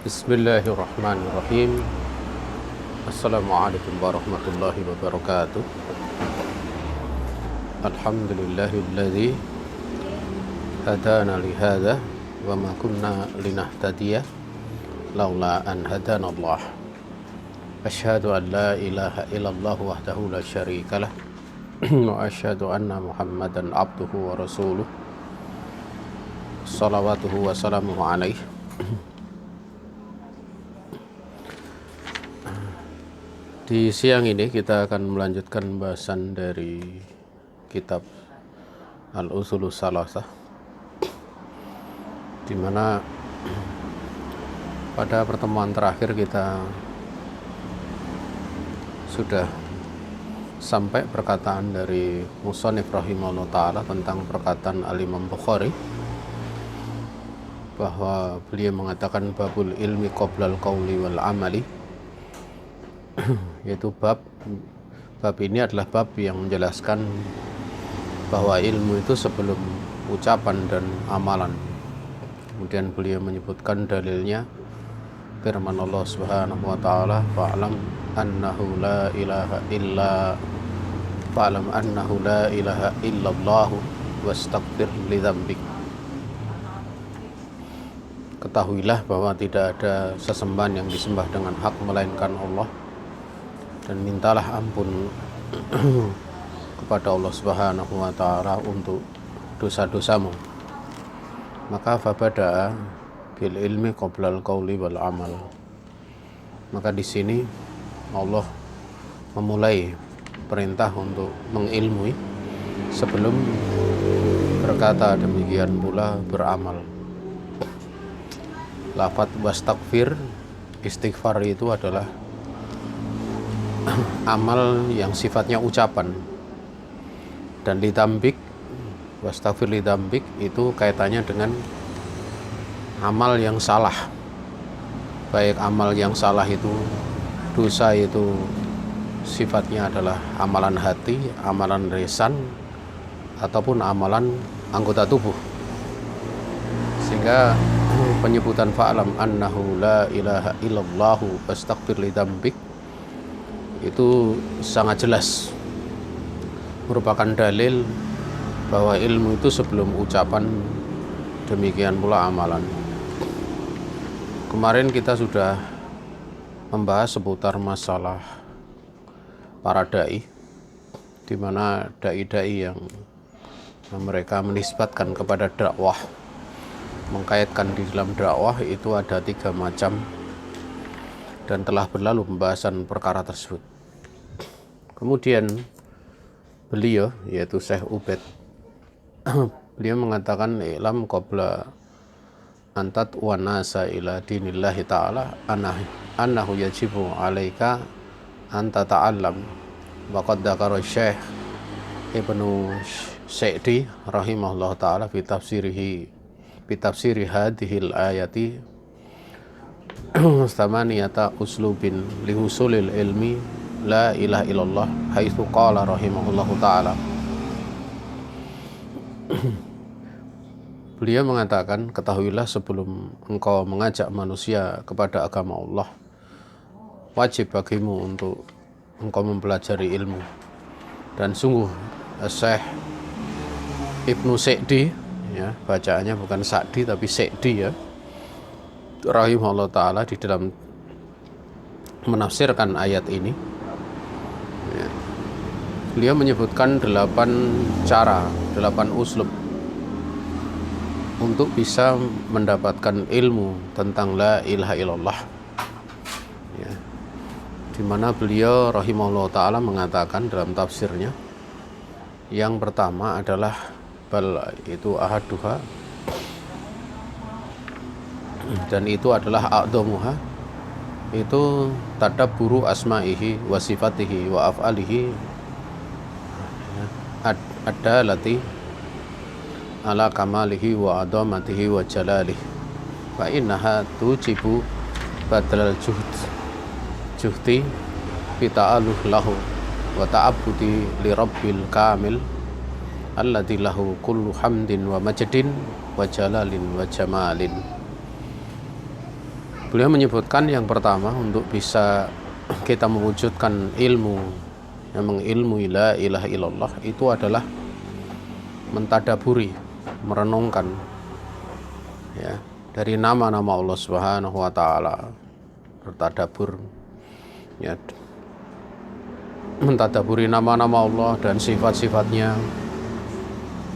Bismillahirrahmanirrahim. Assalamualaikum warahmatullahi wabarakatuh. Alhamdulillahilladzi hadana li hadza wa ma kunna linahtadiya laula an hadana Allah. Asyhadu an la ilaha illallah wahdahu la syarikalah wa asyhadu anna Muhammadan abduhu wa rasuluh. Shalawatuhu wa salamuhu alaihi. Di siang ini kita akan melanjutkan bahasan dari kitab Al-Usulus Salasah, di mana pada pertemuan terakhir kita sudah sampai perkataan dari Musannif rahimahullah ta'ala tentang perkataan Al-Imam Bukhari, bahwa beliau mengatakan babul ilmi qoblal qawli wal amali, yaitu bab ini adalah bab yang menjelaskan bahwa ilmu itu sebelum ucapan dan amalan. Kemudian beliau menyebutkan dalilnya firman Allah Subhanahu wa taala, fa'lam annahu la ilaha illallah wastaghfir li dzambik. Ketahuilah bahwa tidak ada sesembahan yang disembah dengan hak melainkan Allah, dan mintalah ampun kepada Allah Subhanahu wa taala untuk dosa-dosamu. Maka fabada bil ilmi qoblal qauli wal amal. Maka di sini Allah memulai perintah untuk mengilmui sebelum berkata, demikian pula beramal. Lafaz wastaghfir, istighfar itu adalah amal yang sifatnya ucapan, dan lidambik, wastaghfir lidambik itu kaitannya dengan amal yang salah, baik amal yang salah itu dosa itu sifatnya adalah amalan hati, amalan lisan, ataupun amalan anggota tubuh. Sehingga penyebutan fa'lam annahu la ilaha illallahu wastaghfir lidambik itu sangat jelas merupakan dalil bahwa ilmu itu sebelum ucapan, demikian pula amalan. Kemarin kita sudah membahas seputar masalah para dai, di mana dai-dai yang mereka menisbatkan kepada dakwah, mengkaitkan di dalam dakwah itu ada 3 macam, dan telah berlalu pembahasan perkara tersebut. Kemudian beliau, yaitu Syekh Ubaid, beliau mengatakan ilam qabla antat wa nasa ila dinillahi ta'ala annahu yajibu alaika anta ta'allam. Wa qad dzakara Syekh Ibnu Sa'di rahimahullah ta'ala fi tafsiri hadhil ayati thamaniyata uslubin lihusulil ilmi la ilaha illallah haitsu qala rahimahullahu ta'ala. Beliau mengatakan, ketahuilah sebelum engkau mengajak manusia kepada agama Allah, wajib bagimu untuk engkau mempelajari ilmu. Dan sungguh Syekh Ibnu Sa'di, ya, bacaannya bukan Sa'di tapi Sa'di, ya, rahimahullah ta'ala, di dalam menafsirkan ayat ini, ya, beliau menyebutkan 8 cara, 8 uslub untuk bisa mendapatkan ilmu tentang la ilaha illallah, ya, di mana beliau rahimahullah ta'ala mengatakan dalam tafsirnya, yang pertama adalah bal itu ahaduha, dan itu adalah a'dhamuha, itu tadabburu asma'ihi wa sifatihi wa af'alihi ad-dalati ala kamalihi wa adhamatihi wa jalalihi, fa innaha tujibu badal juhti fi ta'aluh lahu wa ta'abbudi li rabbil kamil alladzi lahu kullu hamdin wa majdin wa jalalin wa jamalin. Beliau menyebutkan yang pertama untuk bisa kita mewujudkan ilmu yang mengilmui la ilaha illallah itu adalah mentadaburi, merenungkan ya dari nama-nama Allah Subhanahu wa taala, bertadabur ya, mentadaburi nama-nama Allah dan sifat-sifatnya.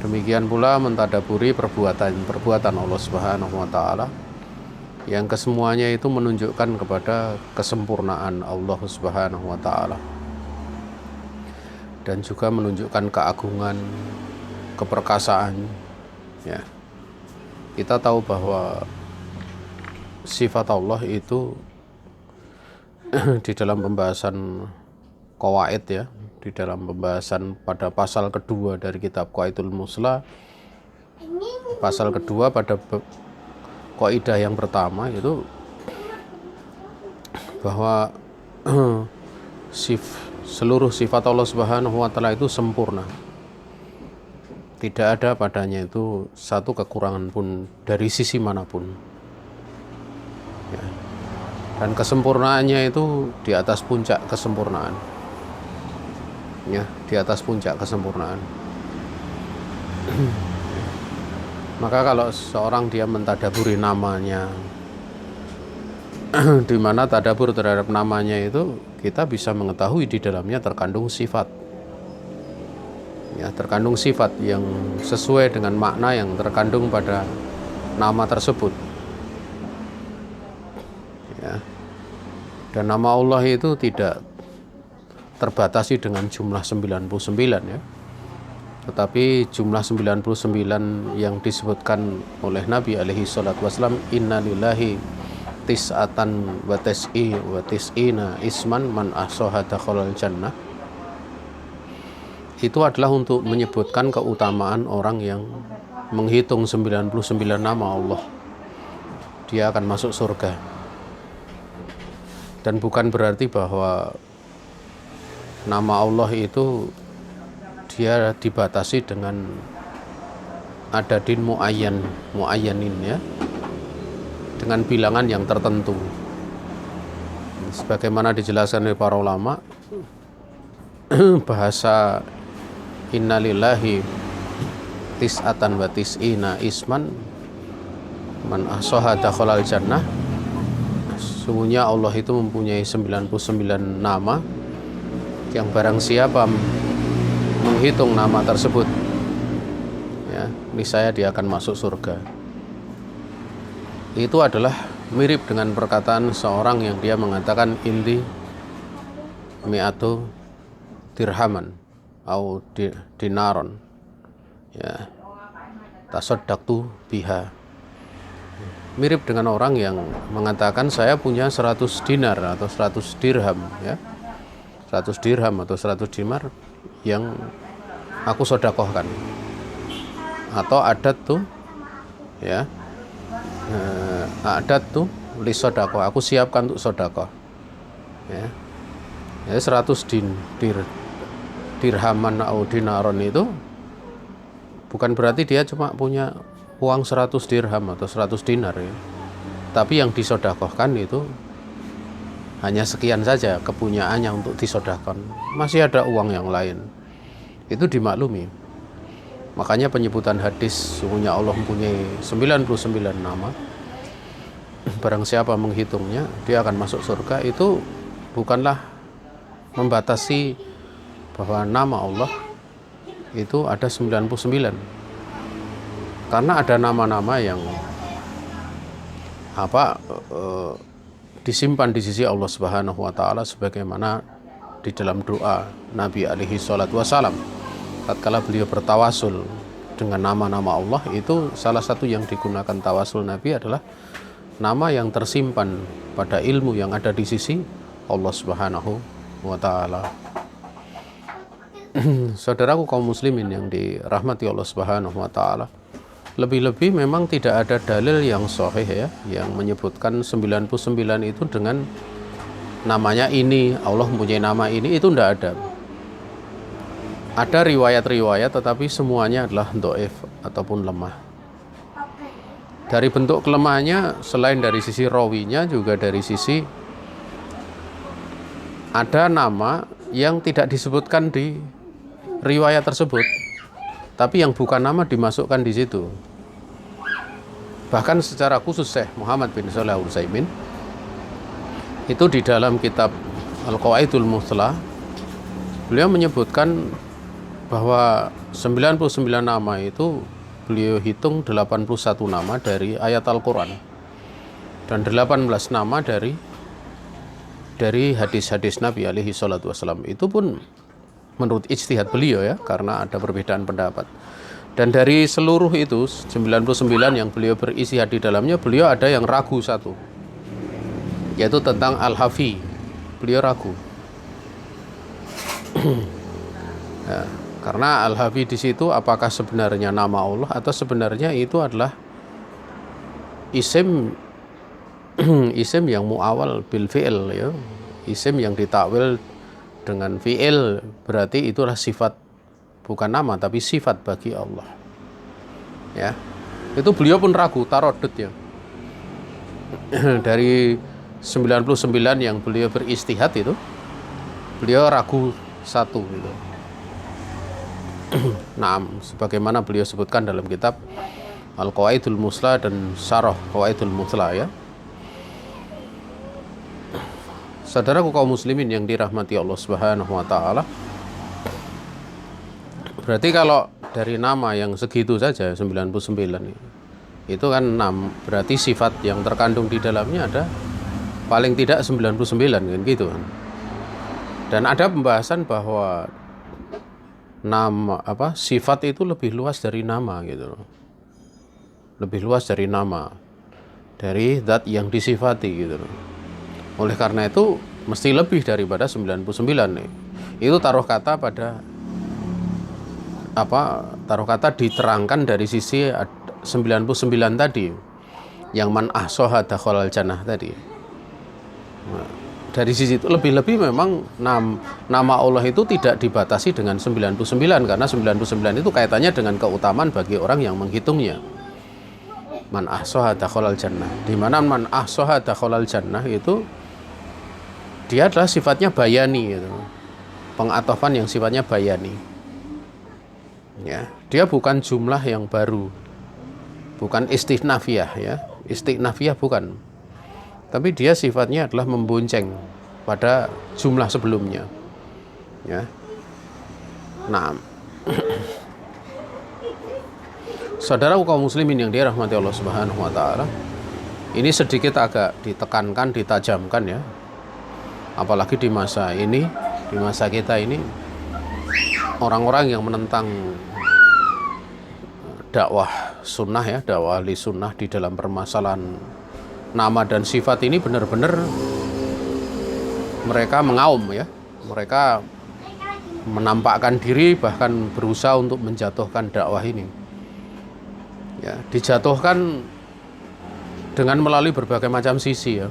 Demikian pula mentadaburi perbuatan Allah Subhanahu wa taala yang kesemuanya itu menunjukkan kepada kesempurnaan Allah Subhanahu wa taala dan juga menunjukkan keagungan, keperkasaan ya. Kita tahu bahwa sifat Allah itu di dalam pembahasan qawaid ya, di dalam pembahasan pada pasal kedua dari kitab Qawaidul Muslah, pasal kedua pada kaidah yang pertama itu bahwa seluruh sifat Allah Subhanahu wa taala itu sempurna. Tidak ada padanya itu satu kekurangan pun dari sisi manapun. Ya. Dan kesempurnaannya itu di atas puncak kesempurnaan. Ya, di atas puncak kesempurnaan. Maka kalau seorang dia mentadaburi namanya, di mana tadabur terhadap namanya itu kita bisa mengetahui di dalamnya terkandung sifat. Ya, terkandung sifat yang sesuai dengan makna yang terkandung pada nama tersebut. Ya. Dan nama Allah itu tidak terbatasi dengan jumlah 99 ya. Tetapi jumlah 99 yang disebutkan oleh Nabi alaihi salatu wasallam, inna lillahi tis'atan wa tis'ina isman man ahsaha dakhalal jannah, itu adalah untuk menyebutkan keutamaan orang yang menghitung 99 nama Allah, dia akan masuk surga. Dan bukan berarti bahwa nama Allah itu dia dibatasi dengan adadin muayyanin ya, dengan bilangan yang tertentu. Sebagaimana dijelaskan oleh para ulama, bahasa innalillahi tis'atan wa tis'ina isman man ahsaha dakhalal jannah, sungguhnya Allah itu mempunyai 99 nama yang barang siapa menghitung nama tersebut ya, niscaya dia akan masuk surga. Itu adalah mirip dengan perkataan seorang yang dia mengatakan indi mi'atu dirhaman atau dinaron ya, tasaddaqtu biha. Mirip dengan orang yang mengatakan saya punya 100 dinar atau 100 dirham ya, 100 dirham atau 100 dinar yang aku sodakohkan, atau adat tuh ya, adat tuh li sodakoh, aku siapkan untuk sodakoh ya. 100 dirhaman atau dinaron itu bukan berarti dia cuma punya uang 100 dirham atau 100 dinar ya, tapi yang disodakohkan itu hanya sekian saja kepunyaannya untuk disodakohkan, masih ada uang yang lain. Itu dimaklumi. Makanya penyebutan hadis sungguhnya Allah mempunyai 99 nama, barang siapa menghitungnya dia akan masuk surga, itu bukanlah membatasi bahwa nama Allah itu ada 99, karena ada nama-nama yang disimpan di sisi Allah Subhanahu wa taala, sebagaimana di dalam doa Nabi alaihi salatu wasalam tatkala beliau bertawasul dengan nama-nama Allah, itu salah satu yang digunakan tawasul Nabi adalah nama yang tersimpan pada ilmu yang ada di sisi Allah Subhanahu wa taala. Saudaraku kaum muslimin yang dirahmati Allah Subhanahu wa taala, lebih-lebih memang tidak ada dalil yang sahih ya yang menyebutkan 99 itu dengan namanya ini, Allah mempunyai nama ini, itu tidak ada. Ada riwayat-riwayat tetapi semuanya adalah dhaif ataupun lemah. Dari bentuk kelemahannya, selain dari sisi rawinya, juga dari sisi ada nama yang tidak disebutkan di riwayat tersebut, tapi yang bukan nama dimasukkan di situ. Bahkan secara khusus Syekh Muhammad bin Shalih Al-Utsaimin itu di dalam kitab Al-Qawaidul Muthlah, beliau menyebutkan bahwa 99 nama itu beliau hitung 81 nama dari ayat Al-Quran dan 18 nama dari hadis-hadis Nabi alaihi salatu wassalam. Itu pun menurut ijtihad beliau ya, karena ada perbedaan pendapat. Dan dari seluruh itu 99 yang beliau beristihad di dalamnya, beliau ada yang ragu satu, yaitu tentang Al-Hafi. Beliau ragu. Ya, karena Al-Hafi di situ apakah sebenarnya nama Allah atau sebenarnya itu adalah isim isim yang muawal bil fi'il ya. Isim yang ditakwil dengan fi'il, berarti itulah sifat, bukan nama tapi sifat bagi Allah. Ya. Itu beliau pun ragu, tarodut ya. Dari 99 yang beliau beristihad itu, beliau ragu satu gitu. Nah, sebagaimana beliau sebutkan dalam kitab Al-Qawaidul Muthlah dan Syarah Qawaidul Muthlah ya. Saudaraku kaum muslimin yang dirahmati Allah Subhanahu wa taala. Berarti kalau dari nama yang segitu saja 99 itu kan berarti sifat yang terkandung di dalamnya ada paling tidak 99 kan gitu kan. Dan ada pembahasan bahwa nama sifat itu lebih luas dari nama gitu loh. Lebih luas dari nama, dari zat yang disifati gitu loh. Oleh karena itu mesti lebih daripada 99 nih. Itu taruh kata diterangkan dari sisi 99 tadi, yang man ahsaha dakhalal jannah tadi. Nah, dari sisi itu lebih-lebih memang nama Allah itu tidak dibatasi dengan 99, karena 99 itu kaitannya dengan keutamaan bagi orang yang menghitungnya. Man ahsaha dakhalal jannah, di mana man ahsaha dakhalal jannah itu dia adalah sifatnya bayani gitu. Pengatofan yang sifatnya bayani. Ya, dia bukan jumlah yang baru. Bukan istinafiyah ya. Istinafiyah bukan. Tapi dia sifatnya adalah membonceng pada jumlah sebelumnya. Ya. Nah, saudara kaum muslimin yang dirahmati Allah Subhanahu wa taala, ini sedikit agak ditekankan, ditajamkan ya. Apalagi di masa ini, di masa kita ini, orang-orang yang menentang dakwah sunnah ya, dakwah ahli sunnah di dalam permasalahan nama dan sifat ini benar-benar mereka mengaum ya. Mereka menampakkan diri, bahkan berusaha untuk menjatuhkan dakwah ini. Ya, dijatuhkan dengan melalui berbagai macam sisi ya.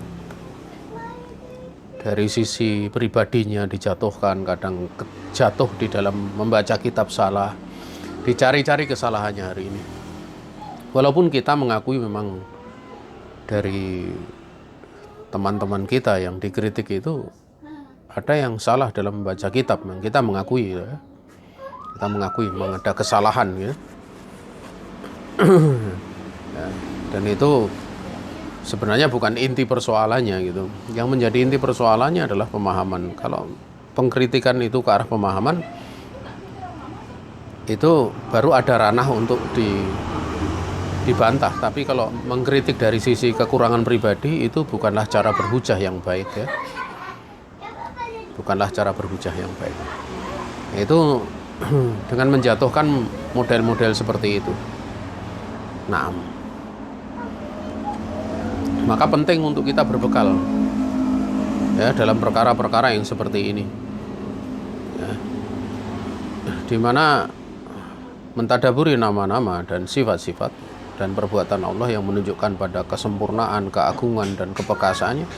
Dari sisi pribadinya dijatuhkan, kadang jatuh di dalam membaca kitab salah, dicari-cari kesalahannya hari ini. Walaupun kita mengakui memang dari teman-teman kita yang dikritik itu ada yang salah dalam membaca kitab, kita mengakui ya. Kita mengakui memang ada kesalahan ya. Ya, dan itu sebenarnya bukan inti persoalannya gitu. Yang menjadi inti persoalannya adalah pemahaman. Kalau pengkritikan itu ke arah pemahaman, itu baru ada ranah untuk dibantah. Tapi kalau mengkritik dari sisi kekurangan pribadi, itu bukanlah cara berhujah yang baik ya. Bukanlah cara berhujah yang baik. Itu dengan menjatuhkan model-model seperti itu. Nah, maka penting untuk kita berbekal ya dalam perkara-perkara yang seperti ini ya, di mana mentadaburi nama-nama dan sifat-sifat dan perbuatan Allah yang menunjukkan pada kesempurnaan, keagungan dan kepekasaannya,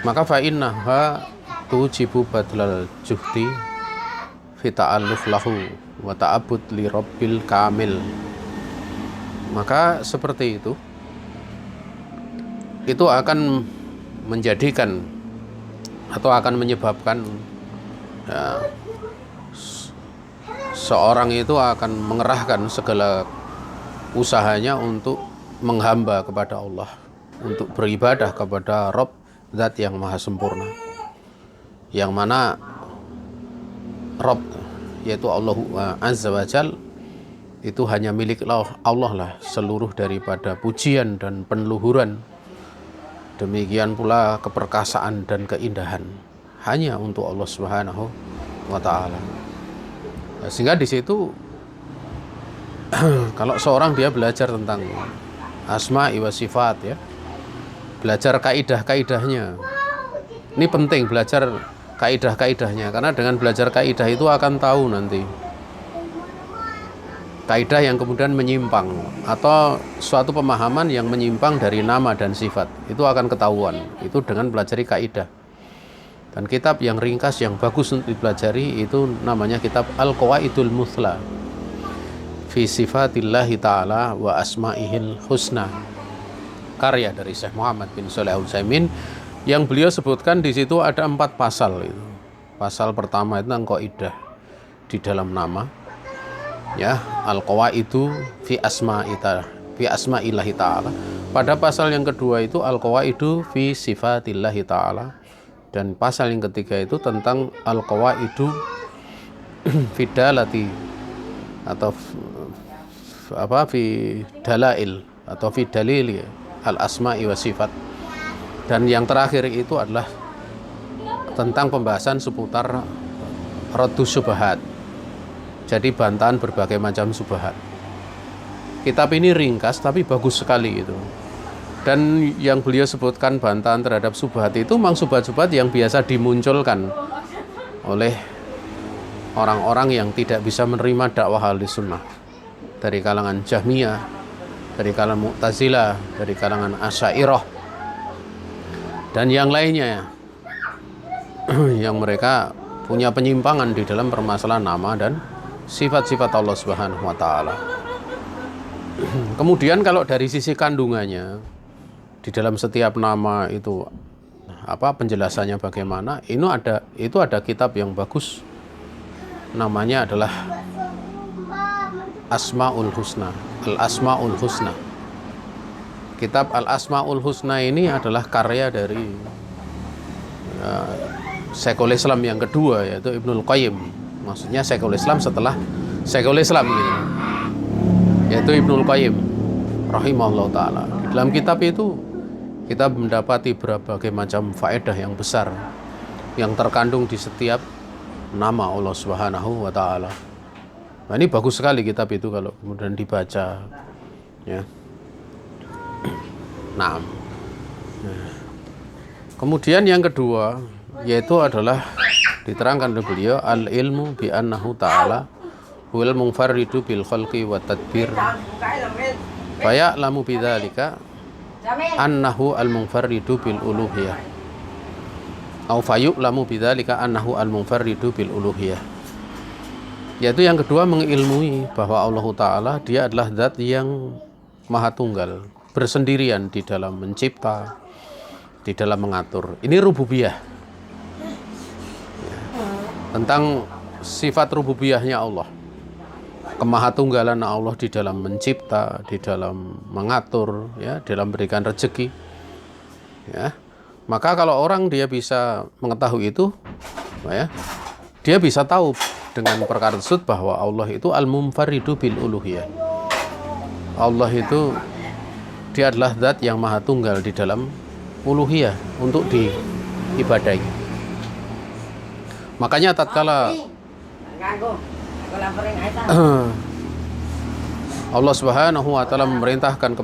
maka fa innaha tujibu badlal juhdi fi ta'alluf lahu wa ta'abbud li rabbil kamil. Maka seperti itu itu akan menjadikan atau akan menyebabkan ya, seorang itu akan mengerahkan segala usahanya untuk menghamba kepada Allah, untuk beribadah kepada Rabb Zat yang maha sempurna, yang mana Rabb yaitu Allah Azza wa Jal itu hanya milik Allah lah seluruh daripada pujian dan penluhuran. Demikian pula keperkasaan dan keindahan hanya untuk Allah Subhanahu wa Ta'ala. Sehingga di situ kalau seorang dia belajar tentang asma'i wa sifat ya, belajar kaidah-kaidahnya. Ini penting belajar kaidah-kaidahnya, karena dengan belajar kaidah itu akan tahu nanti kaidah yang kemudian menyimpang atau suatu pemahaman yang menyimpang dari nama dan sifat itu akan ketahuan itu dengan pelajari kaidah. Dan kitab yang ringkas yang bagus untuk dipelajari itu namanya kitab Al-Qawaidul Muthla fi Sifatillahi Ta'ala wa Asma'ihil Husna, karya dari Syekh Muhammad bin Shalih Al-Utsaimin, yang beliau sebutkan di situ ada 4 pasal itu. Pasal pertama itu tentang kaidah di dalam nama ya, Al-Qawaidu fi Asma'illahi Ta'ala. Pada pasal yang kedua itu Al-Qawaidu fi Sifatillahi Ta'ala, dan pasal yang ketiga itu tentang Al-Qawaidu fi dalati atau fi dalail atau fi dalil al-asma'i wa sifat, dan yang terakhir itu adalah tentang pembahasan seputar raddu syubhat, jadi bantahan berbagai macam syubhat. Kitab ini ringkas tapi bagus sekali itu. Dan yang beliau sebutkan bantahan terhadap syubhat itu memang syubhat-syubhat yang biasa dimunculkan oleh orang-orang yang tidak bisa menerima dakwah Ahlus Sunnah, dari kalangan Jahmiyah, dari kalangan Mu'tazilah, dari kalangan Asy'ariyah dan yang lainnya yang mereka punya penyimpangan di dalam permasalahan nama dan sifat-sifat Allah Subhanahu wa Ta'ala. Kemudian kalau dari sisi kandungannya, di dalam setiap nama itu penjelasannya bagaimana, itu ada kitab yang bagus, namanya adalah Asmaul Husna, Al-Asmaul Husna. Kitab Al-Asmaul Husna ini adalah karya dari Syekhul Islam yang kedua, yaitu Ibnul Qayyim. Maksudnya Syekhul Islam setelah Syekhul Islam gitu, yaitu Ibnul Qayyim rahimahullah ta'ala. Dalam kitab itu kita mendapati berbagai macam faedah yang besar yang terkandung di setiap nama Allah Subhanahu wa Ta'ala. Nah, ini bagus sekali kitab itu kalau kemudian dibaca ya. Nah, kemudian yang kedua yaitu adalah diterangkan oleh beliau al-ilmu bi annahu ta'ala huwal munfaridu bil khalqi wa tadbir fa ya'lamu bidzalika annahu al-munfaridu bil uluhiyah au fa yu'lamu bidzalika annahu al-munfaridu bil uluhiyah. Yaitu yang kedua mengilmui bahwa Allah Ta'ala dia adalah zat yang maha tunggal, bersendirian di dalam mencipta, di dalam mengatur. Ini rububiyah ya, tentang sifat rububiyahnya Allah, kemahatunggalan Allah di dalam mencipta, di dalam mengatur ya, dalam memberikan rezeki ya. Maka kalau orang dia bisa mengetahui itu ya, dia bisa tahu dengan perkara tersebut bahwa Allah itu al-munfaridu bil uluhiyah. Allah itu dia adalah zat yang maha tunggal di dalam uluhiyah untuk diibadahi. Makanya tatkala Allah Subhanahu wa Ta'ala memerintahkan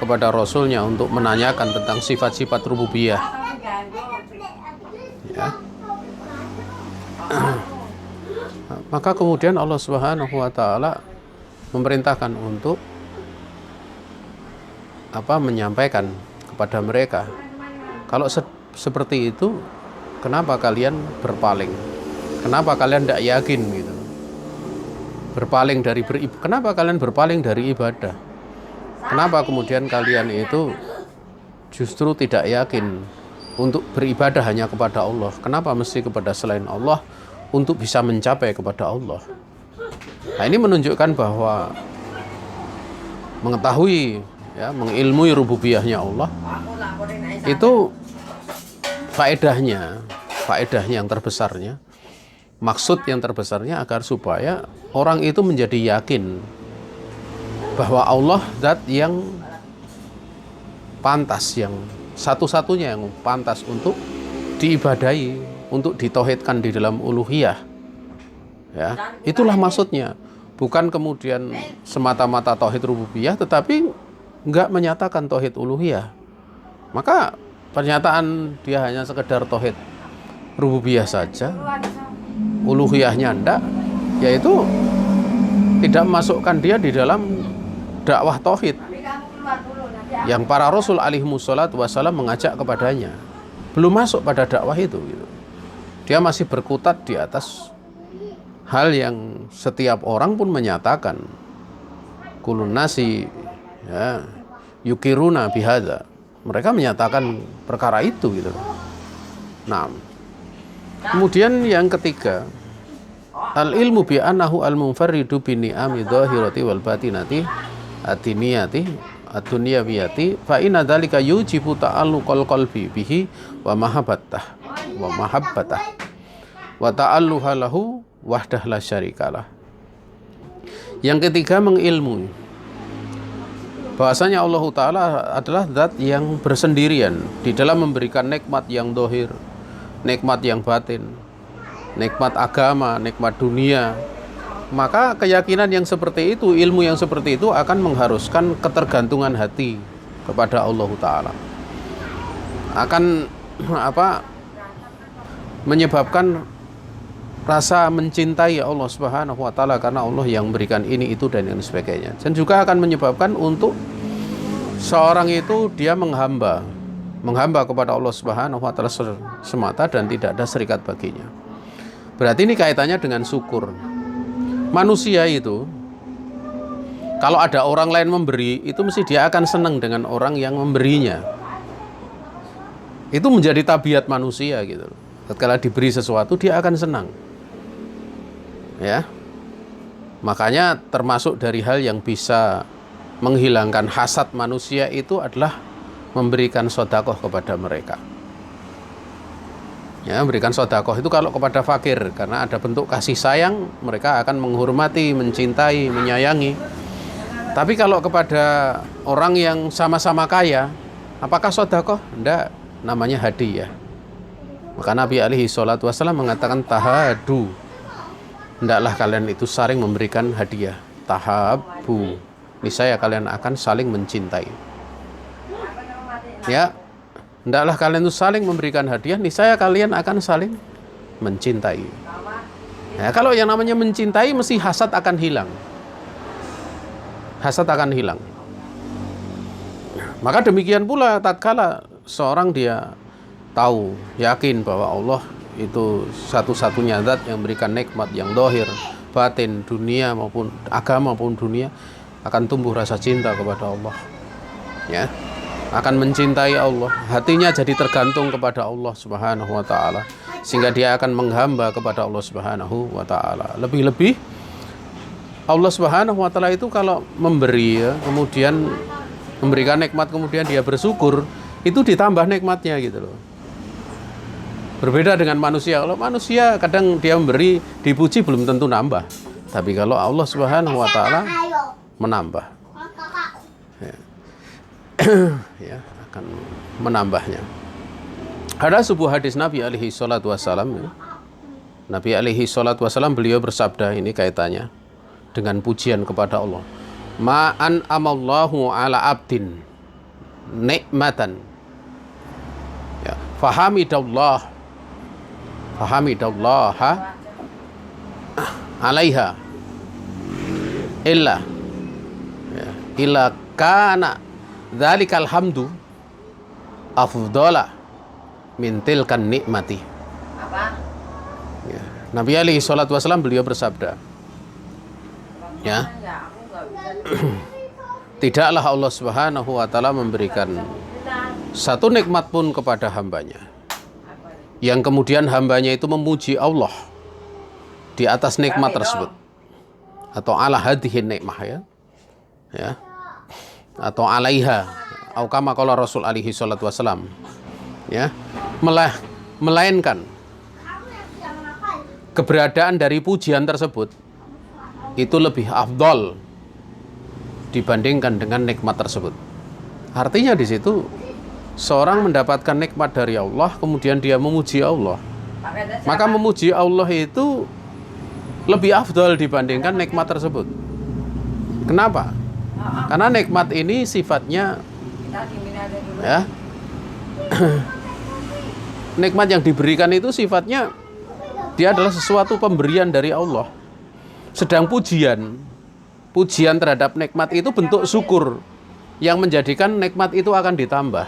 kepada Rasulnya untuk menanyakan tentang sifat-sifat rububiyah ya. Maka kemudian Allah Subhanahu wa Ta'ala memerintahkan untuk menyampaikan kepada mereka, kalau seperti itu kenapa kalian berpaling, kenapa kalian tidak yakin gitu, berpaling dari kenapa kalian berpaling dari ibadah, kenapa kemudian kalian itu justru tidak yakin untuk beribadah hanya kepada Allah. Kenapa mesti kepada selain Allah untuk bisa mencapai kepada Allah? Nah, ini menunjukkan bahwa mengetahui, ya, mengilmui rububiyahnya Allah itu faedahnya yang terbesarnya, maksud yang terbesarnya agar supaya orang itu menjadi yakin bahwa Allah zat yang pantas, yang satu-satunya yang pantas untuk diibadahi, untuk ditauhidkan di dalam uluhiyah. Ya, itulah maksudnya. Bukan kemudian semata-mata tauhid rububiyah tetapi enggak menyatakan tauhid uluhiyah. Maka pernyataan dia hanya sekedar tauhid rububiyah saja, uluhiyahnya enggak, yaitu tidak memasukkan dia di dalam dakwah tauhid yang para rasul alaihimussalatu wassalam mengajak kepadanya. Belum masuk pada dakwah itu gitu. Dia masih berkutat di atas hal yang setiap orang pun menyatakan, kulun nasi, ya, yukiruna bihadza. Mereka menyatakan perkara itu gitu. Nah, kemudian yang ketiga, al ilmu bi annahu al munfaridu bi ni'ami dhahirati wal batinati atiniyati ad-dunyawiyati fa inna dzalika yujibu ta'alluqal qalbi bihi wa mahabbatah wa ta'alluha lahu wahdah la syarikalah. Yang ketiga, mengilmui bahwasanya Allah Ta'ala adalah zat yang bersendirian di dalam memberikan nikmat yang dohir, nikmat yang batin, nikmat agama, nikmat dunia. Maka keyakinan yang seperti itu, ilmu yang seperti itu akan mengharuskan ketergantungan hati kepada Allah Ta'ala. Akan menyebabkan rasa mencintai Allah Subhanahu wa Ta'ala karena Allah yang memberikan ini, itu, dan yang sebagainya. Dan juga akan menyebabkan untuk seorang itu dia menghamba kepada Allah Subhanahu wa Ta'ala semata dan tidak ada serikat baginya. Berarti ini kaitannya dengan syukur. Manusia itu kalau ada orang lain memberi, itu mesti dia akan senang dengan orang yang memberinya. Itu menjadi tabiat manusia gitu. Ketika diberi sesuatu dia akan senang. Ya, makanya termasuk dari hal yang bisa menghilangkan hasad manusia itu adalah memberikan sedekah kepada mereka. Ya, memberikan sedekah itu kalau kepada fakir, karena ada bentuk kasih sayang, mereka akan menghormati, mencintai, menyayangi. Tapi kalau kepada orang yang sama-sama kaya, apakah sedekah? Enggak, namanya hadiah. Maka Nabi alaihi salatu wasallam mengatakan tahadu. Hendaklah kalian itu saling memberikan hadiah. Tahabu, niscaya kalian akan saling mencintai. Ya, hendaklah kalian itu saling memberikan hadiah, niscaya kalian akan saling mencintai. Ya, kalau yang namanya mencintai, mesti hasad akan hilang. Hasad akan hilang. Maka demikian pula tatkala seorang dia tahu, yakin bahwa Allah itu satu-satunya zat yang memberikan nikmat yang dohir, batin, dunia maupun agama maupun dunia, akan tumbuh rasa cinta kepada Allah. Ya, akan mencintai Allah, hatinya jadi tergantung kepada Allah Subhanahu wa Ta'ala, sehingga dia akan menghamba kepada Allah Subhanahu wa Ta'ala. Lebih-lebih Allah Subhanahu wa Ta'ala itu kalau memberi, ya, kemudian memberikan nikmat, kemudian dia bersyukur, itu ditambah nikmatnya gitu loh. Berbeda dengan manusia. Kalau manusia kadang dia memberi, dipuji belum tentu nambah. Tapi kalau Allah Subhanahu wa Ta'ala menambah, ya, akan menambahnya. Ada sebuah hadis Nabi alaihi salatu wassalam, ya. Nabi alaihi salatu wassalam beliau bersabda, ini kaitannya dengan pujian kepada Allah. Ma'an amallahu ala abdin nikmatan, ya, fahamidallah alaiha illa, ya, illa kana dzalikal hamdu afdhala min tilkan nikmati. Ya, Nabi alaihi salatu wasallam beliau bersabda, ya, tidaklah Allah Subhanahu wa Ta'ala memberikan satu nikmat pun kepada hambanya, yang kemudian hambanya itu memuji Allah di atas nikmat tersebut, atau ala hadhihi nikmah ya, atau alaiha, atau kama qala Rasul alaihi salatu wasalam, ya, melainkan keberadaan dari pujian tersebut itu lebih afdol dibandingkan dengan nikmat tersebut. Artinya di situ seorang mendapatkan nikmat dari Allah, kemudian dia memuji Allah, maka memuji Allah itu lebih afdol dibandingkan nikmat tersebut. Kenapa? Karena nikmat ini sifatnya ya, nikmat yang diberikan itu sifatnya dia adalah sesuatu pemberian dari Allah. Sedang pujian terhadap nikmat itu bentuk syukur yang menjadikan nikmat itu akan ditambah.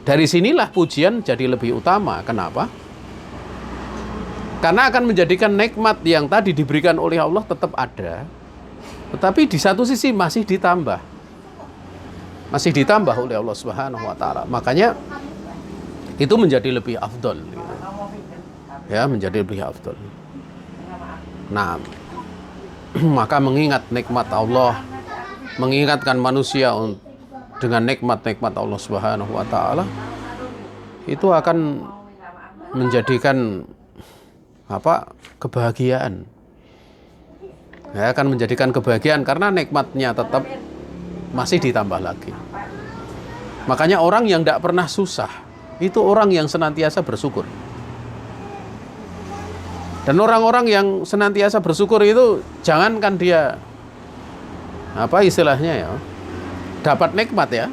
Dari sinilah pujian jadi lebih utama. Kenapa? Karena akan menjadikan nikmat yang tadi diberikan oleh Allah tetap ada, tetapi di satu sisi masih ditambah oleh Allah Subhanahu wa taala. Makanya itu menjadi lebih afdol. Ya, menjadi lebih afdol. Nah, maka mengingat nikmat Allah, mengingatkan manusia dengan nikmat-nikmat Allah Subhanahu wa taala, itu akan menjadikan kebahagiaan. Ya, akan menjadikan kebahagiaan karena nikmatnya tetap masih ditambah lagi. Makanya orang yang tidak pernah susah itu orang yang senantiasa bersyukur. Dan orang-orang yang senantiasa bersyukur itu jangankan dia istilahnya ya, dapat nikmat ya,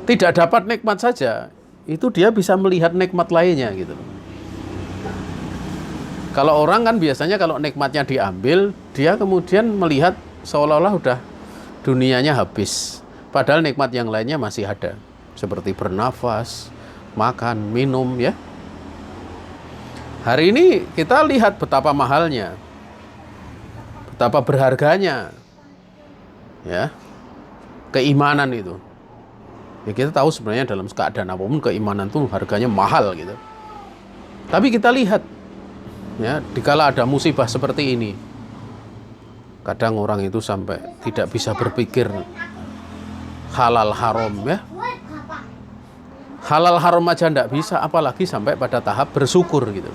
tidak dapat nikmat saja, itu dia bisa melihat nikmat lainnya gitu. Kalau orang kan biasanya kalau nikmatnya diambil, dia kemudian melihat seolah-olah udah dunianya habis, padahal nikmat yang lainnya masih ada, seperti bernafas, makan, minum ya. Hari ini kita lihat betapa mahalnya, betapa berharganya ya keimanan itu. Ya, kita tahu sebenarnya dalam keadaan apapun keimanan itu harganya mahal gitu. Tapi kita lihat ya, dikala ada musibah seperti ini, kadang orang itu sampai tidak bisa berpikir halal haram ya. Halal haram aja tidak bisa, apalagi sampai pada tahap bersyukur gitu.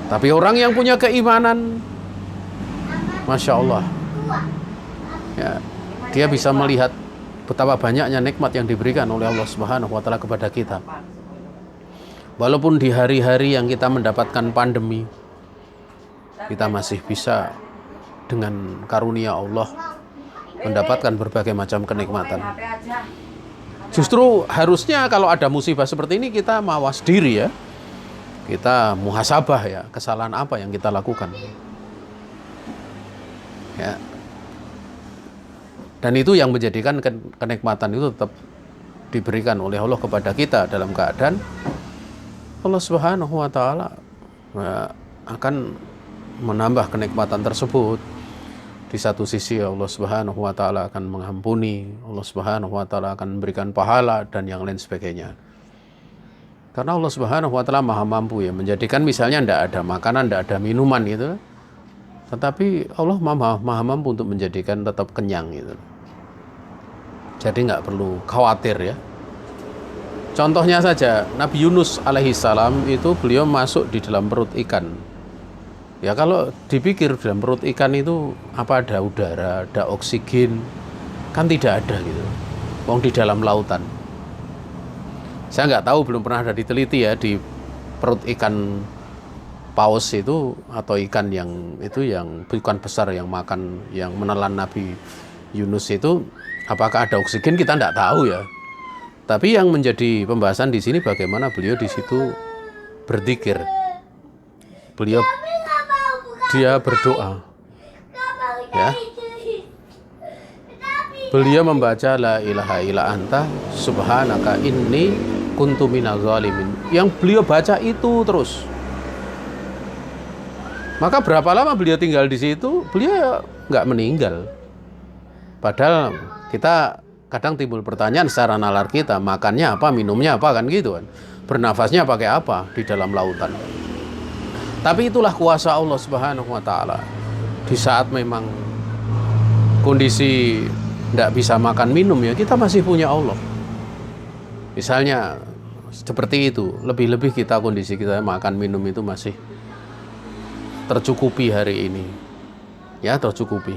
Tapi orang yang punya keimanan, Masya Allah ya, dia bisa melihat betapa banyaknya nikmat yang diberikan oleh Allah Subhanahu wa taala kepada kita. Walaupun di hari-hari yang kita mendapatkan pandemi, kita masih bisa dengan karunia Allah mendapatkan berbagai macam kenikmatan. Justru harusnya kalau ada musibah seperti ini kita mawas diri ya. Kita muhasabah ya, kesalahan apa yang kita lakukan. Ya. Dan itu yang menjadikan kenikmatan itu tetap diberikan oleh Allah kepada kita dalam keadaan Allah Subhanahu wa taala akan menambah kenikmatan tersebut. Di satu sisi Allah Subhanahu wa taala akan mengampuni, Allah Subhanahu wa taala akan memberikan pahala dan yang lain sebagainya. Karena Allah Subhanahu wa taala Maha mampu ya menjadikan misalnya tidak ada makanan, tidak ada minuman gitu. Tetapi Allah maha mampu untuk menjadikan tetap kenyang gitu. Jadi nggak perlu khawatir ya. Contohnya saja Nabi Yunus alaihissalam itu beliau masuk di dalam perut ikan. Ya kalau dipikir dalam perut ikan itu apa ada udara, ada oksigen, kan tidak ada gitu. Wong di dalam lautan. Saya nggak tahu, belum pernah ada diteliti ya di perut ikan paus itu atau ikan yang itu yang bukan besar yang makan yang menelan Nabi Yunus itu apakah ada oksigen, kita nggak tahu ya. Tapi yang menjadi pembahasan di sini bagaimana beliau di situ berzikir. Dia berdoa. Ya. Beliau membaca la ilaha illa anta subhanaka inni kuntu minaz zalimin. Yang beliau baca itu terus. Maka berapa lama beliau tinggal di situ? Beliau nggak meninggal. Padahal kita kadang timbul pertanyaan secara nalar kita, makannya apa, minumnya apa, kan gitu kan. Bernafasnya pakai apa di dalam lautan. Tapi itulah kuasa Allah Subhanahu wa taala. Di saat memang kondisi tidak bisa makan minum, ya kita masih punya Allah. Misalnya seperti itu, lebih-lebih kondisi kita makan minum itu masih tercukupi hari ini. Ya, tercukupi.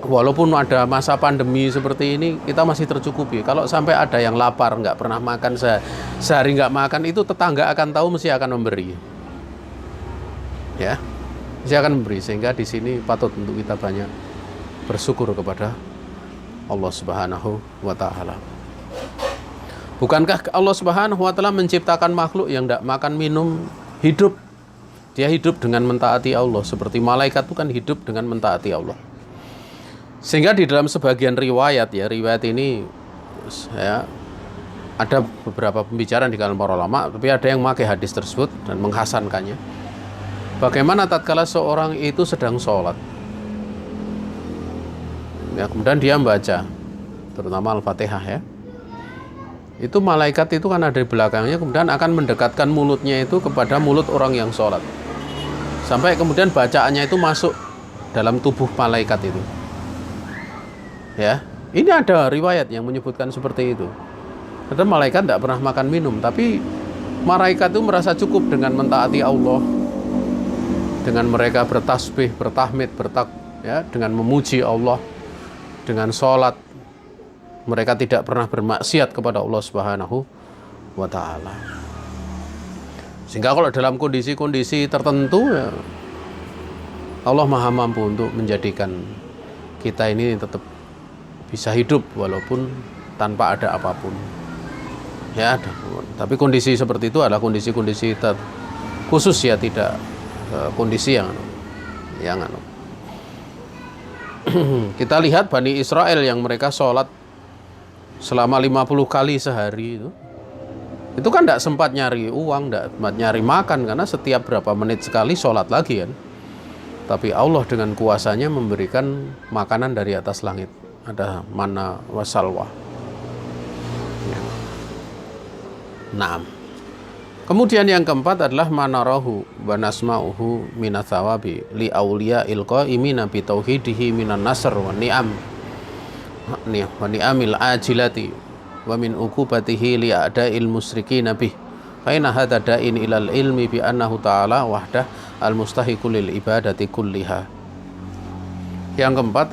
Walaupun ada masa pandemi seperti ini, kita masih tercukupi. Kalau sampai ada yang lapar, nggak pernah makan, sehari nggak makan, itu tetangga akan tahu, mesti akan memberi. Ya, mesti akan memberi. Sehingga di sini patut untuk kita banyak bersyukur kepada Allah Subhanahu wa taala. Bukankah Allah Subhanahu wa taala menciptakan makhluk yang tidak makan minum, hidup? Dia hidup dengan mentaati Allah, seperti malaikat itu kan hidup dengan mentaati Allah. Sehingga di dalam sebagian riwayat, ya, riwayat ini ya, ada beberapa pembicaraan di kalangan para ulama, tapi ada yang memakai hadis tersebut dan menghasankannya. Bagaimana tatkala seorang itu sedang sholat, ya, kemudian dia membaca, terutama Al-Fatihah, ya, itu malaikat itu kan ada di belakangnya, kemudian akan mendekatkan mulutnya itu kepada mulut orang yang sholat, sampai kemudian bacaannya itu masuk dalam tubuh malaikat itu. Ya, ini ada riwayat yang menyebutkan seperti itu. Karena malaikat tidak pernah makan minum, tapi malaikat itu merasa cukup dengan mentaati Allah, dengan mereka bertasbih, bertahmid, ya, dengan memuji Allah, dengan sholat. Mereka tidak pernah bermaksiat kepada Allah Subhanahu wa taala. Sehingga kalau dalam kondisi-kondisi tertentu, ya, Allah Maha mampu untuk menjadikan kita ini tetap bisa hidup walaupun tanpa ada apapun. Ya, tapi kondisi seperti itu adalah kondisi-kondisi khusus, ya, tidak kondisi yang kita lihat Bani Israel yang mereka sholat selama 50 kali sehari itu kan tidak sempat nyari uang, tidak sempat nyari makan, karena setiap berapa menit sekali sholat lagi kan. Tapi Allah dengan kuasanya memberikan makanan dari atas langit, ada mana wasalwa. Ya. Naam. Kemudian yang keempat adalah manarahu wa nasma'uhu minatsawabi li auliya ilqaimina bi tauhidihi minan nasr wa ni'am. Wa ni'amil ajilati wa min uqubatihi li a'da'il musyrikin bih. Fa inna hadza da'in ilal ilmi bi annahu ta'ala wahdah al mustahiqu lil ibadati kulliha. Yang keempat,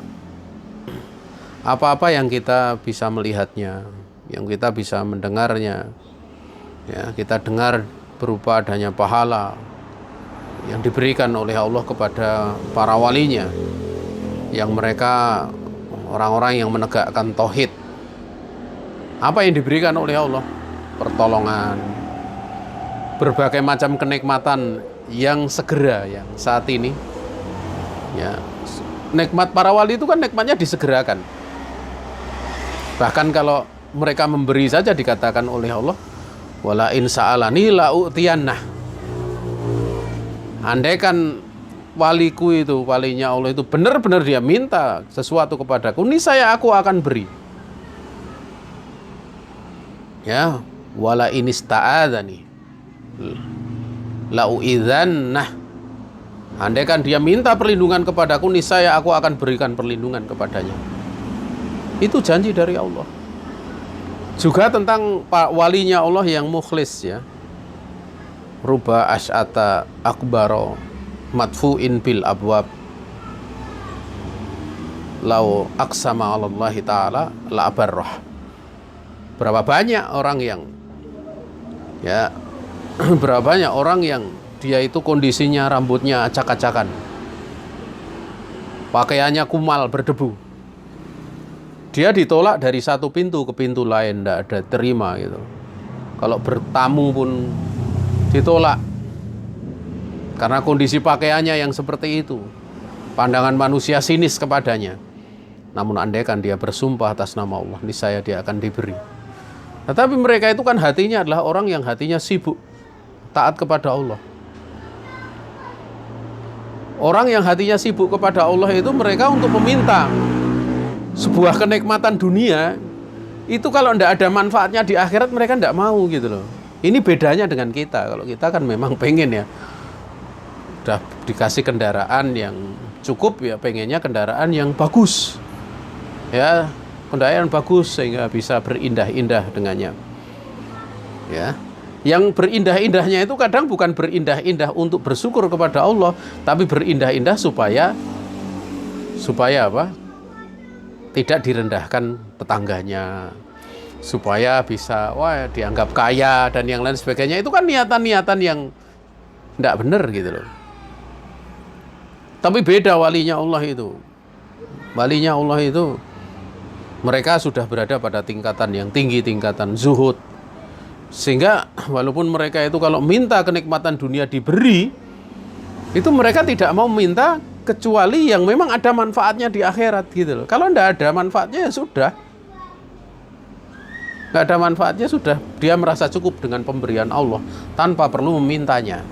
apa-apa yang kita bisa melihatnya, yang kita bisa mendengarnya, ya, kita dengar berupa adanya pahala yang diberikan oleh Allah kepada para walinya, yang mereka orang-orang yang menegakkan tauhid. Apa yang diberikan oleh Allah? Pertolongan, berbagai macam kenikmatan yang segera, yang saat ini, ya, nikmat para wali itu kan nikmatnya disegerakan. Bahkan kalau mereka memberi saja dikatakan oleh Allah, wala in sa'alani la u'tiyannah. Andaikan waliku itu, walinya Allah itu benar-benar dia minta sesuatu kepadaku, niscaya aku akan beri. Ya, wala in ista'adzani la u'idzannah. Andaikan dia minta perlindungan kepadaku, niscaya aku akan berikan perlindungan kepadanya. Itu janji dari Allah. Juga tentang walinya Allah yang mukhlis, ya. Ruba asy'ata akbaro madfu'in bil abwab lau aqsama 'alallahi ta'ala la abarrah. Berapa banyak orang yang, ya, berapa banyak orang yang dia itu kondisinya rambutnya acak-acakan, pakaiannya kumal berdebu, dia ditolak dari satu pintu ke pintu lain, tidak ada terima gitu. Kalau bertamu pun ditolak karena kondisi pakaiannya yang seperti itu. Pandangan manusia sinis kepadanya. Namun andaikan dia bersumpah atas nama Allah, niscaya dia akan diberi. Tetapi mereka itu kan hatinya adalah orang yang hatinya sibuk taat kepada Allah. Orang yang hatinya sibuk kepada Allah itu mereka untuk meminta sebuah kenikmatan dunia itu kalau tidak ada manfaatnya di akhirat mereka tidak mau gitu loh. Ini bedanya dengan kita. Kalau kita kan memang pengen ya, udah dikasih kendaraan yang cukup ya pengennya kendaraan yang bagus ya, kendaraan bagus sehingga bisa berindah-indah dengannya ya. Yang berindah-indahnya itu kadang bukan berindah-indah untuk bersyukur kepada Allah, tapi berindah-indah supaya apa? Tidak direndahkan tetangganya, supaya bisa dianggap kaya dan yang lain sebagainya. Itu kan niatan-niatan yang tidak benar gitu loh. Tapi beda walinya Allah itu. Walinya Allah itu mereka sudah berada pada tingkatan yang tinggi, tingkatan zuhud. Sehingga walaupun mereka itu kalau minta kenikmatan dunia diberi, itu mereka tidak mau minta kecuali yang memang ada manfaatnya di akhirat gitu loh. Kalau tidak ada manfaatnya ya sudah. Tidak ada manfaatnya sudah. Dia merasa cukup dengan pemberian Allah tanpa perlu memintanya.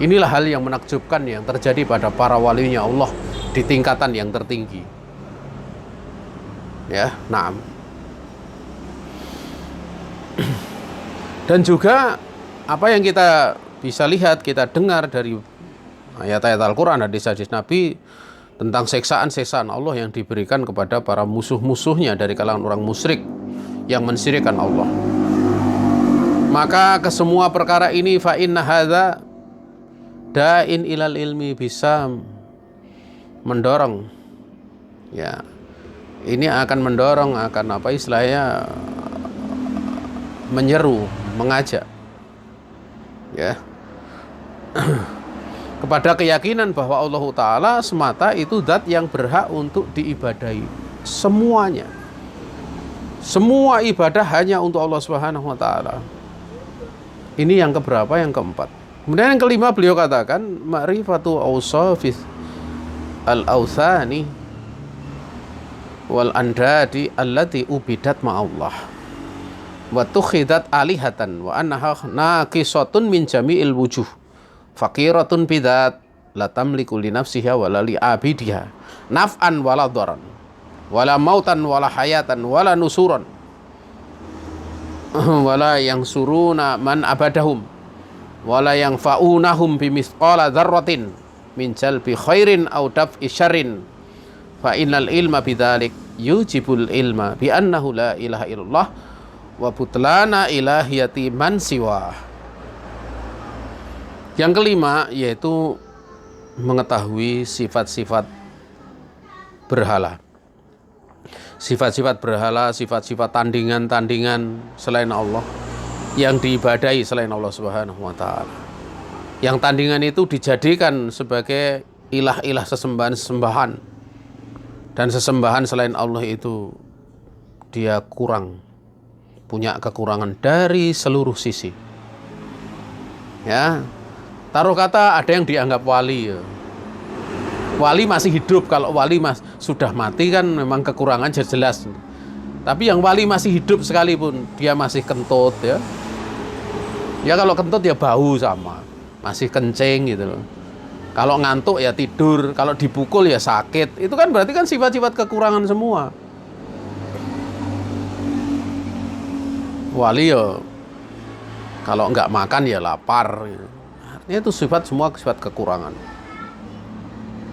Inilah hal yang menakjubkan yang terjadi pada para walinya Allah di tingkatan yang tertinggi. Ya, naam. Dan juga apa yang kita bisa lihat, kita dengar dari ayat-ayat Al-Quran, hadis-hadis Nabi tentang seksaan-seksaan Allah yang diberikan kepada para musuh-musuhnya dari kalangan orang musyrik yang mensyirikkan Allah. Maka kesemua perkara ini fa inna hadza da'in ilal ilmi, bisa mendorong ya. Ini akan mendorong, akan apa istilahnya, menyeru, mengajak ya kepada keyakinan bahwa Allah Ta'ala semata itu zat yang berhak untuk diibadahi semuanya. Semua ibadah hanya untuk Allah Subhanahu wa Ta'ala. Ini yang keberapa? Yang keempat. Kemudian yang kelima beliau katakan ma'rifatu awsafis al-awthani wal andadi allati ubidat ma'allah wa tukhidat alihatan wa annaha naqisatun min jami'il wujuh faqiratun bidat la tamliku li nafsiha wa la li abidiha naf'an wala dharan wala mautan wala hayatan wala nusuran wala yang suruna man abadahum wala yang fa'unahum bimithqala dzarratin min jalbi khairin aw daf'i syarrin fa innal ilma bidzalik yujibul ilma bi annahu la ilaha illallah wa butlana ilahiyati man siwa. Yang kelima yaitu mengetahui sifat-sifat berhala. Sifat-sifat berhala, sifat-sifat tandingan-tandingan selain Allah yang diibadahi selain Allah Subhanahu wa Ta'ala. Yang tandingan itu dijadikan sebagai ilah-ilah sesembahan-sesembahan, dan sesembahan selain Allah itu dia kurang, punya kekurangan dari seluruh sisi. Ya, taruh kata ada yang dianggap wali ya. Wali masih hidup, kalau wali sudah mati kan memang kekurangan jelas. Tapi yang wali masih hidup sekalipun dia masih kentut ya. Ya kalau kentut ya bau sama, masih kencing gitu loh. Kalau ngantuk ya tidur, kalau dipukul ya sakit. Itu kan berarti kan sifat-sifat kekurangan semua. Wali ya kalau nggak makan ya lapar. Artinya itu semua sifat kekurangan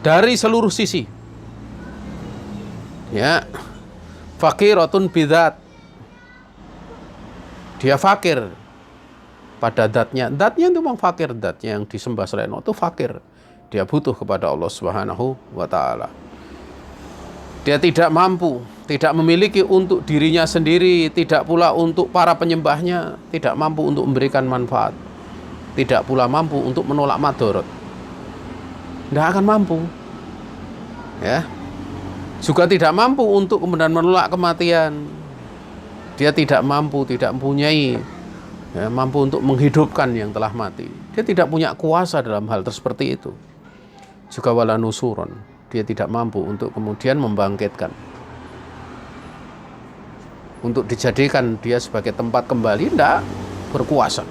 dari seluruh sisi. Ya, faqiratun bidzat, dia fakir pada zatnya. Zatnya itu memang fakir, zatnya yang disembah selain Allah itu fakir. Dia butuh kepada Allah Subhanahu wa Ta'ala. Dia tidak mampu, tidak memiliki untuk dirinya sendiri, tidak pula untuk para penyembahnya, tidak mampu untuk memberikan manfaat, tidak pula mampu untuk menolak madharat. Tidak akan mampu. Ya. Juga tidak mampu untuk kemudian menolak kematian. Dia tidak mampu, tidak mempunyai mampu untuk menghidupkan yang telah mati. Dia tidak punya kuasa dalam hal seperti itu. Juga wala nusuron, dia tidak mampu untuk kemudian membangkitkan, untuk dijadikan dia sebagai tempat kembali, tidak berkuasa.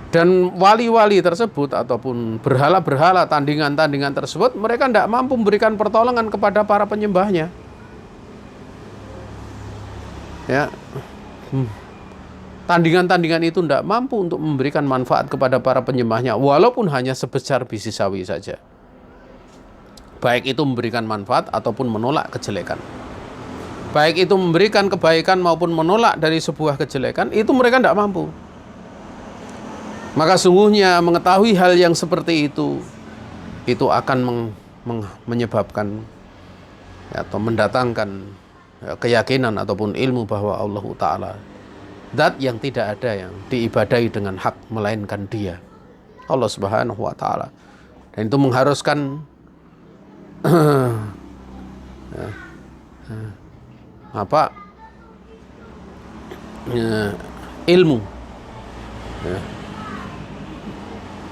Dan wali-wali tersebut ataupun berhala-berhala tandingan-tandingan tersebut, mereka tidak mampu memberikan pertolongan kepada para penyembahnya. Ya, tandingan-tandingan itu tidak mampu untuk memberikan manfaat kepada para penyembahnya, walaupun hanya sebesar biji sawi saja. Baik itu memberikan manfaat ataupun menolak kejelekan. Baik itu memberikan kebaikan maupun menolak dari sebuah kejelekan, itu mereka tidak mampu. Maka sungguhnya mengetahui hal yang seperti itu akan menyebabkan atau mendatangkan keyakinan ataupun ilmu bahwa Allah Ta'ala zat yang tidak ada yang diibadahi dengan hak melainkan Dia, Allah Subhanahu wa Ta'ala. Dan itu mengharuskan ilmu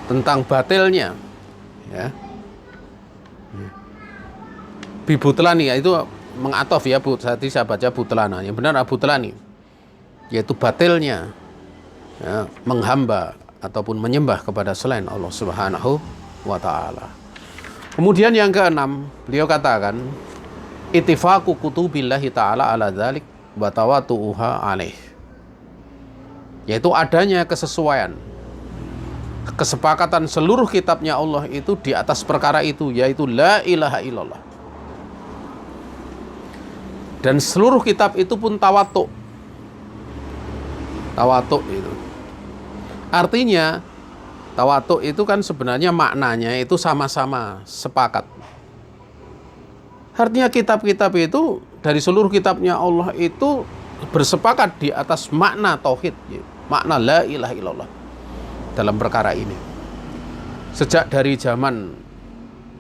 tentang batilnya, ya. Bibutlani, itu mengatof ya, Bu. Tadi saya baca butlana, yang benar butlani, yaitu batilnya ya, menghamba ataupun menyembah kepada selain Allah Subhanahu wa Ta'ala. Kemudian yang keenam, beliau katakan ittifaqu kutubillahi ta'ala ala dzalik wa tawatu'uha alaih, yaitu adanya kesesuaian, kesepakatan seluruh kitabnya Allah itu di atas perkara itu, yaitu la ilaha illallah. Dan seluruh kitab itu pun tawatuk. Tawatuk itu artinya, tawatuk itu kan sebenarnya maknanya itu sama-sama sepakat. Artinya kitab-kitab itu dari seluruh kitabnya Allah itu bersepakat di atas makna tauhid, makna la ilaha illallah dalam perkara ini. Sejak dari zaman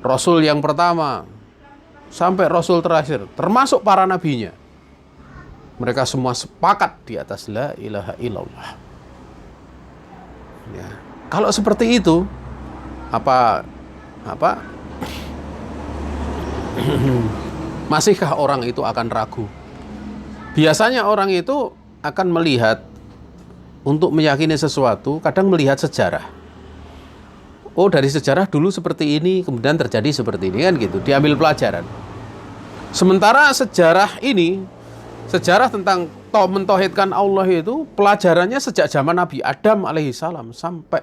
Rasul yang pertama sampai Rasul terakhir, termasuk para nabinya, mereka semua sepakat di atas la ilaha illallah. Ya. Kalau seperti itu, masihkah orang itu akan ragu? Biasanya orang itu akan melihat, untuk meyakini sesuatu, kadang melihat sejarah. Oh, dari sejarah dulu seperti ini, kemudian terjadi seperti ini, kan gitu, diambil pelajaran. Sementara sejarah ini, sejarah tentang mentauhidkan Allah itu, pelajarannya sejak zaman Nabi Adam alaihissalam sampai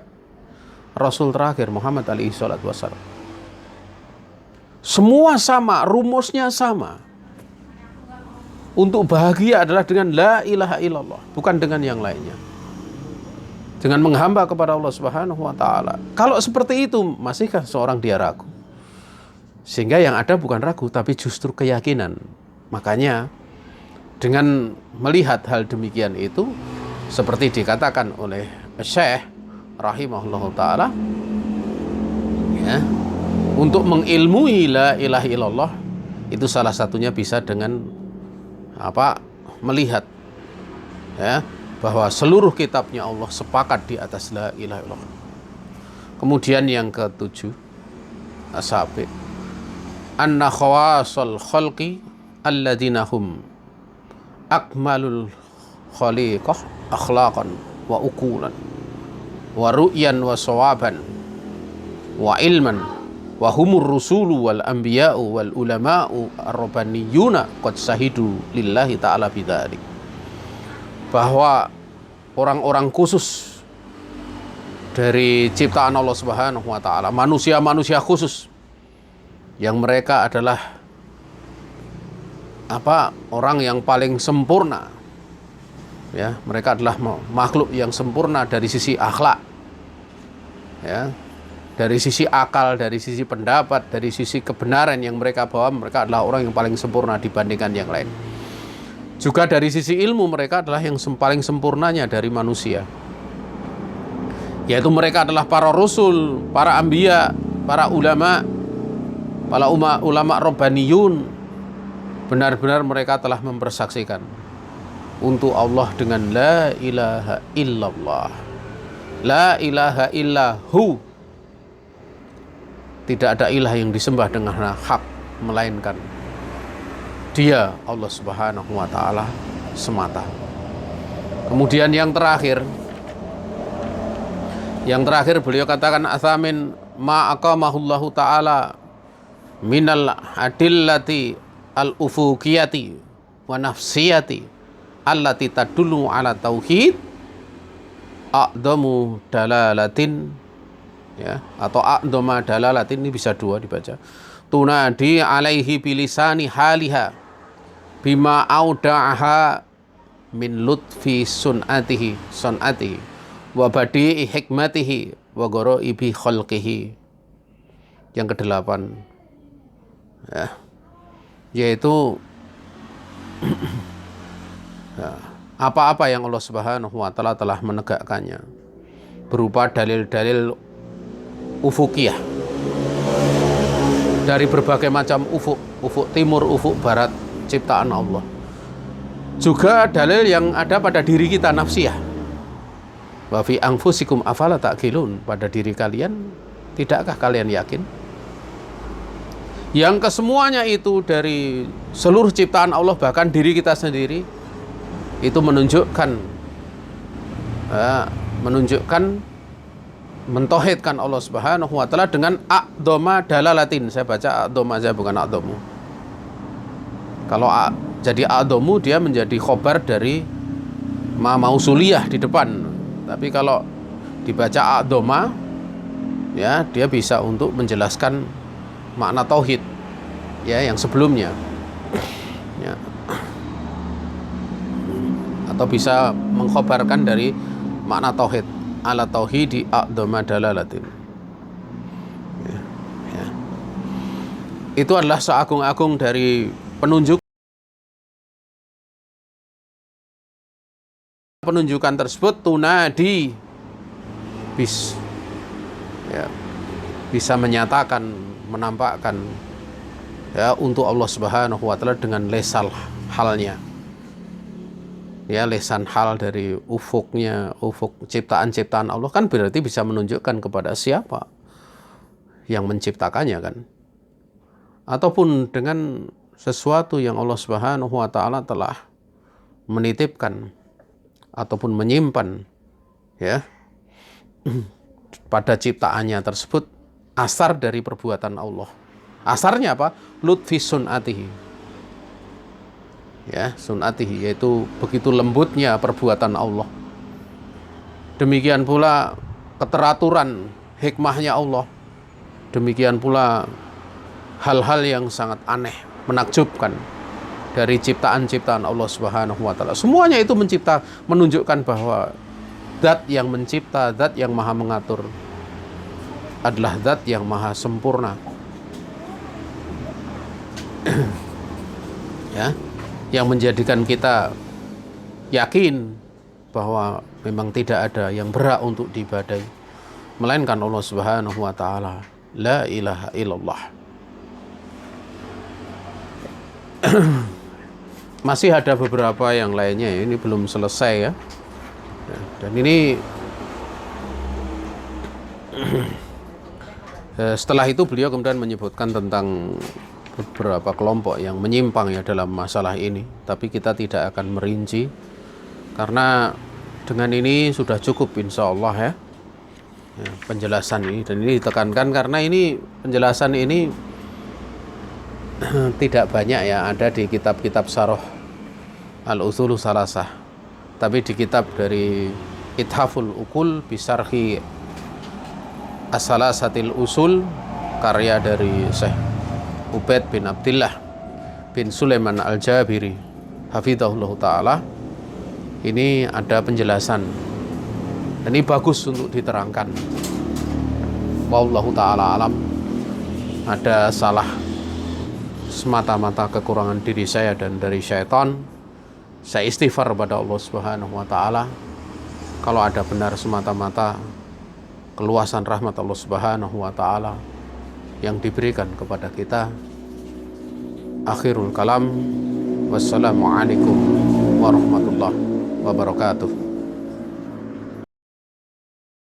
Rasul terakhir Muhammad alaihissalam. Semua sama, rumusnya sama. Untuk bahagia adalah dengan la ilaha illallah, bukan dengan yang lainnya. Dengan menghamba kepada Allah Subhanahu wa Ta'ala. Kalau seperti itu, masihkah seorang dia ragu? Sehingga yang ada bukan ragu, tapi justru keyakinan. Makanya dengan melihat hal demikian itu, seperti dikatakan oleh Syekh rahimahullah ta'ala, ya, untuk mengilmui la ilaha illallah itu salah satunya bisa dengan melihat, ya, bahwa seluruh kitabnya Allah sepakat di atas la ilaha illallah. Kemudian yang ketujuh, as-sabi, anna khawasal khalqi alladzina hum akmalul khaliqah akhlaqan wa uqulan wa ru'yan wa sawaban wa ilman wa humur rusulu wal anbiya'u wal ulama'u ar-rabbaniyuna qad sahidu lillahi ta'ala bidzalik. Bahwa orang-orang khusus dari ciptaan Allah Subhanahu wa Ta'ala, manusia-manusia khusus yang mereka adalah orang yang paling sempurna, ya, mereka adalah makhluk yang sempurna dari sisi akhlak, ya, dari sisi akal, dari sisi pendapat, dari sisi kebenaran yang mereka bawa, mereka adalah orang yang paling sempurna dibandingkan yang lain. Juga dari sisi ilmu, mereka adalah yang paling sempurnanya dari manusia, yaitu mereka adalah para rasul, para anbiya, para ulama rabbaniyun. Benar-benar mereka telah mempersaksikan untuk Allah dengan la ilaha illallah, la ilaha illahu, tidak ada ilah yang disembah dengan hak melainkan Dia, Allah Subhanahu wa Ta'ala semata. Kemudian yang terakhir, Yang terakhir beliau katakan athamin ma aqamahullahu ta'ala minal adillati al-ufuqiyati wa nafsiyati allati tadullu ala tauhid a'damu dalalatin, ya, atau a'dama dalalatin, ini bisa dua dibaca, tunadi alaihi bilisani haliha bima auda'aha min lutfi sun'atihi wa badi'i hikmatihi wa ghoraibi khalqihi. Yang kedelapan, ya, yaitu ya, apa-apa yang Allah Subhanahu wa Ta'ala telah menegakkannya berupa dalil-dalil ufukiyah dari berbagai macam ufuk timur, ufuk barat ciptaan Allah. Juga dalil yang ada pada diri kita nafsiyah. Wa fi anfusikum afala ta'qilun, pada diri kalian tidakkah kalian yakin? Yang kesemuanya itu dari seluruh ciptaan Allah, bahkan diri kita sendiri, itu menunjukkan mentauhidkan Allah Subhanahu wa Ta'ala dengan a'doma dalalatin. Saya baca a'doma aja, bukan a'domu. Kalau jadi a'domu, dia menjadi khobar dari mausuliyah di depan. Tapi kalau dibaca a'doma, ya, dia bisa untuk menjelaskan makna tauhid, ya, yang sebelumnya, ya, atau bisa mengkhobarkan dari makna tauhid, ala tauhidi a'dama dalalatin, ya, ya. Itu adalah seagung-agung dari penunjukan tersebut, tunadi bisa menyatakan, menampakkan, ya, untuk Allah Subhanahu wa Ta'ala dengan lesal halnya, ya, lesan hal dari ufuknya, ufuk ciptaan-ciptaan Allah, kan berarti bisa menunjukkan kepada siapa yang menciptakannya, kan, ataupun dengan sesuatu yang Allah Subhanahu wa Ta'ala telah menitipkan ataupun menyimpan, ya, pada ciptaannya tersebut, asar dari perbuatan Allah. Asarnya apa? Lutfi sun'atihi, ya, sun'atihi, yaitu begitu lembutnya perbuatan Allah. Demikian pula keteraturan hikmahnya Allah. Demikian pula hal-hal yang sangat aneh, menakjubkan dari ciptaan-ciptaan Allah Subhanahu wa Ta'ala. Semuanya itu menunjukkan bahwa zat yang mencipta, zat yang maha mengatur, adalah zat yang maha sempurna. Ya, yang menjadikan kita yakin bahwa memang tidak ada yang berhak untuk diibadahi melainkan Allah Subhanahu wa Ta'ala. La ilaha illallah. Masih ada beberapa yang lainnya, ya, ini belum selesai, ya. Dan ini setelah itu beliau kemudian menyebutkan tentang beberapa kelompok yang menyimpang, ya, dalam masalah ini. Tapi kita tidak akan merinci karena dengan ini sudah cukup insya Allah, ya, penjelasan ini. Dan ini ditekankan karena ini penjelasan ini tidak banyak, ya, ada di kitab-kitab Syarah Al-Ushulu Salasah, tapi di kitab dari Ithaful Uqul Bisarhi As-Salasatil Usul, karya dari Syekh Ubaid bin Abdillah bin Sulaiman Al-Jabiri hafidhahullah ta'ala, ini ada penjelasan. Ini bagus untuk diterangkan. Wallahu ta'ala alam. Ada salah semata-mata kekurangan diri saya dan dari syaitan. Saya istighfar kepada Allah Subhanahu wa Ta'ala. Kalau ada benar semata-mata keluasan rahmat Allah Subhanahu wa Ta'ala yang diberikan kepada kita. Akhirul kalam. Wassalamualaikum warahmatullahi wabarakatuh.